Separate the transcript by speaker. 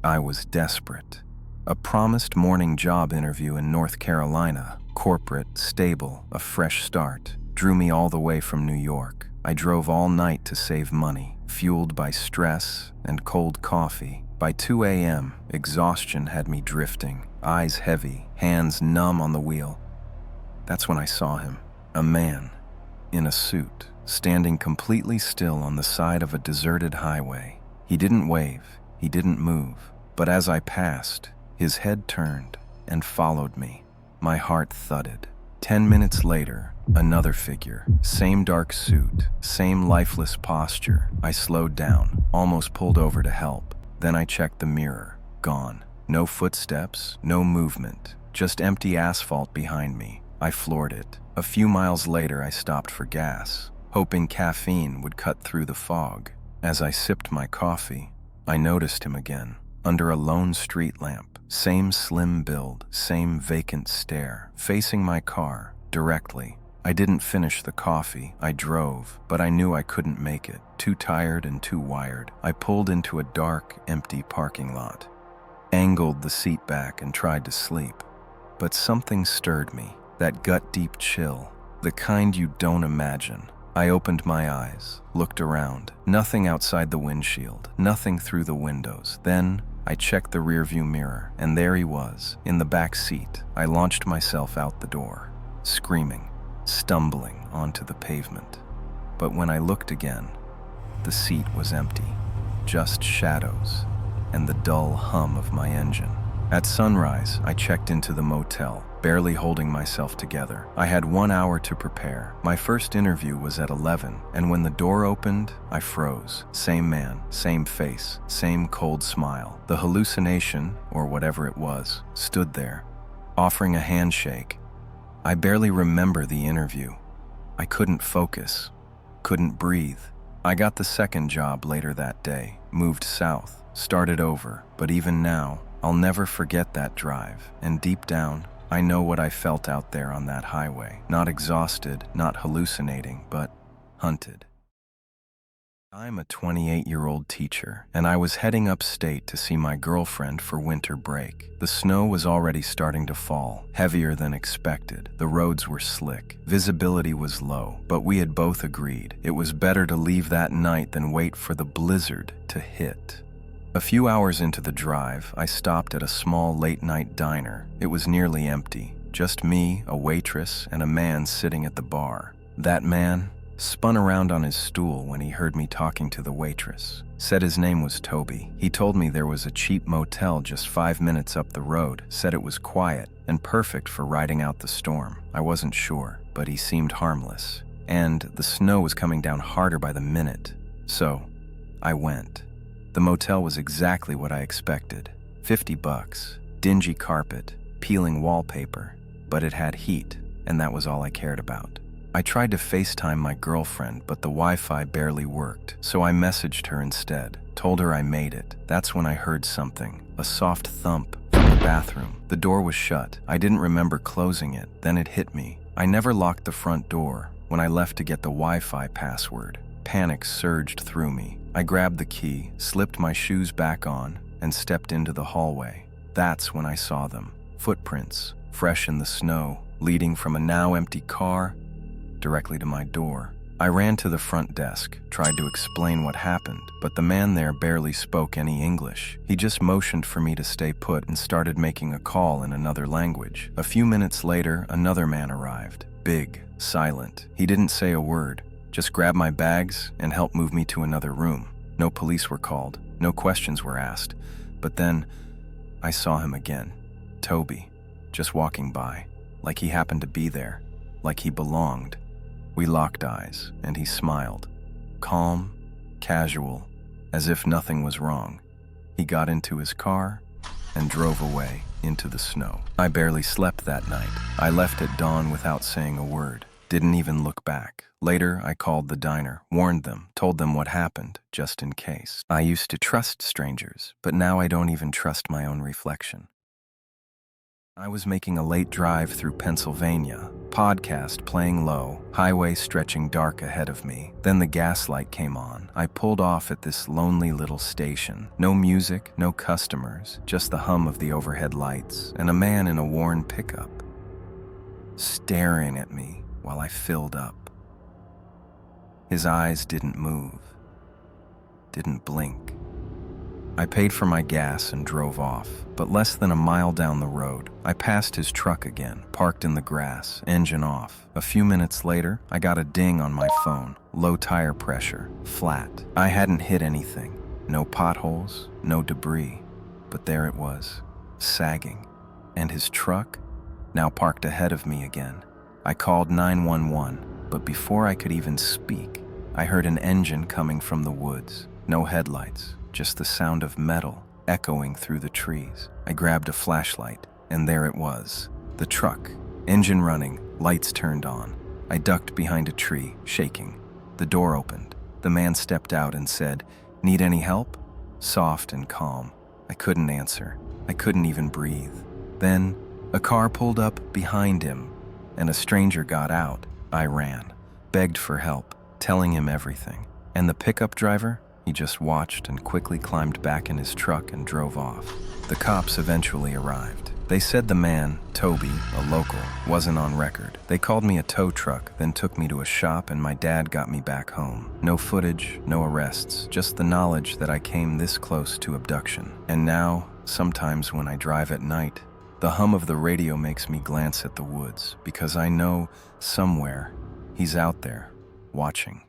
Speaker 1: I was desperate. A promised morning job interview in North Carolina, corporate, stable, a fresh start, drew me all the way from New York. I drove all night to save money, fueled by stress and cold coffee. By 2 a.m., exhaustion had me drifting, eyes heavy, hands numb on the wheel. That's when I saw him, a man, in a suit, standing completely still on the side of a deserted highway. He didn't wave, he didn't move, but as I passed, his head turned and followed me. My heart thudded. 10 minutes later, another figure, same dark suit, same lifeless posture. I slowed down, almost pulled over to help. Then I checked the mirror. Gone. No footsteps, no movement, just empty asphalt behind me. I floored it. A few miles later, I stopped for gas, hoping caffeine would cut through the fog. As I sipped my coffee, I noticed him again, under a lone street lamp. Same slim build, same vacant stare, facing my car, directly. I didn't finish the coffee. I drove, but I knew I couldn't make it. Too tired and too wired. I pulled into a dark, empty parking lot, angled the seat back and tried to sleep. But something stirred me, that gut-deep chill, the kind you don't imagine. I opened my eyes, looked around. Nothing outside the windshield, nothing through the windows. Then I checked the rearview mirror, and there he was, in the back seat. I launched myself out the door, screaming, stumbling onto the pavement. But when I looked again, the seat was empty, just shadows and the dull hum of my engine. At sunrise, I checked into the motel, barely holding myself together. I had 1 hour to prepare. My first interview was at 11, and when the door opened, I froze. Same man, same face, same cold smile. The hallucination, or whatever it was, stood there, offering a handshake. I barely remember the interview. I couldn't focus, couldn't breathe. I got the second job later that day, moved south, started over, but even now, I'll never forget that drive, and deep down, I know what I felt out there on that highway. Not exhausted, not hallucinating, but hunted. I'm a 28-year-old teacher, and I was heading upstate to see my girlfriend for winter break. The snow was already starting to fall, heavier than expected. The roads were slick, visibility was low, but we had both agreed it was better to leave that night than wait for the blizzard to hit. A few hours into the drive, I stopped at a small late-night diner. It was nearly empty, just me, a waitress, and a man sitting at the bar. That man spun around on his stool when he heard me talking to the waitress. Said his name was Toby. He told me there was a cheap motel just 5 minutes up the road, said it was quiet and perfect for riding out the storm. I wasn't sure, but he seemed harmless. And the snow was coming down harder by the minute. So, I went. The motel was exactly what I expected. $50, dingy carpet, peeling wallpaper, but it had heat, and that was all I cared about. I tried to FaceTime my girlfriend, but the Wi-Fi barely worked, so I messaged her instead, told her I made it. That's when I heard something, a soft thump from the bathroom. The door was shut. I didn't remember closing it. Then it hit me. I never locked the front door when I left to get the Wi-Fi password. Panic surged through me. I grabbed the key, slipped my shoes back on, and stepped into the hallway. That's when I saw them. Footprints, fresh in the snow, leading from a now empty car directly to my door. I ran to the front desk, tried to explain what happened, but the man there barely spoke any English. He just motioned for me to stay put and started making a call in another language. A few minutes later, another man arrived. Big, silent. He didn't say a word. Just grabbed my bags and helped move me to another room. No police were called, no questions were asked. But then, I saw him again. Toby, just walking by, like he happened to be there, like he belonged. We locked eyes, and he smiled. Calm, casual, as if nothing was wrong. He got into his car and drove away into the snow. I barely slept that night. I left at dawn without saying a word. Didn't even look back. Later, I called the diner, warned them, told them what happened, just in case. I used to trust strangers, but now I don't even trust my own reflection. I was making a late drive through Pennsylvania, podcast playing low, highway stretching dark ahead of me. Then the gas light came on. I pulled off at this lonely little station. No music, no customers, just the hum of the overhead lights, and a man in a worn pickup, staring at me while I filled up. His eyes didn't move, didn't blink. I paid for my gas and drove off, but less than a mile down the road, I passed his truck again, parked in the grass, engine off. A few minutes later, I got a ding on my phone. Low tire pressure, flat. I hadn't hit anything. No potholes, no debris. But there it was, sagging. And his truck, now parked ahead of me again. I called 911, but before I could even speak, I heard an engine coming from the woods. No headlights. Just the sound of metal echoing through the trees. I grabbed a flashlight, and there it was. The truck, engine running, lights turned on. I ducked behind a tree, shaking. The door opened. The man stepped out and said, "Need any help?" Soft and calm. I couldn't answer. I couldn't even breathe. Then, a car pulled up behind him, and a stranger got out. I ran, begged for help, telling him everything. And the pickup driver? He just watched and quickly climbed back in his truck and drove off. The cops eventually arrived. They said the man, Toby, a local, wasn't on record. They called me a tow truck, then took me to a shop, and my dad got me back home. No footage, no arrests, just the knowledge that I came this close to abduction. And now, sometimes when I drive at night, the hum of the radio makes me glance at the woods, because I know somewhere he's out there, watching.